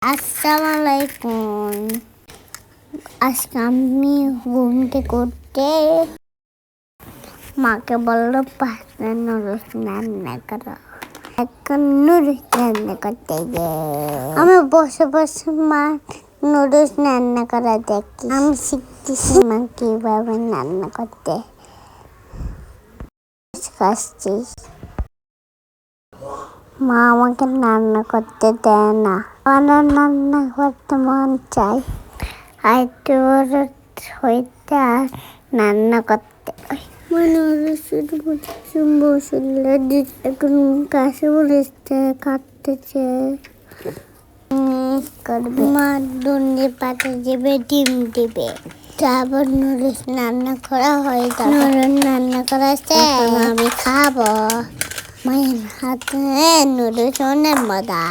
আসসালামু আলাইকুম। আজকে আমি ঘুমতে করতে মাকে বললো পাস্তা নুডলস রান্না করো। এখন নুডলস রান্না করতে আমি বসে বসে মা নুডলস রান্না করা দেখি। আমি শিখতেছি মা কিভাবে রান্না করতে। খাচ্ছি মা আমাকে রান্না করতে দেয় না। আমার রান্না করতে মন চাই হয়তো হইতে আর রান্না করতে এখন কাছে বলেছে কাটতেছে করবে মা দুন্দি পাতে দেবে ডিম দিবে তারপর নুডলস রান্না করা হয় নুডলস রান্না করা আমি খাবো মায়ের হাতে নুডলস অনেক মজা।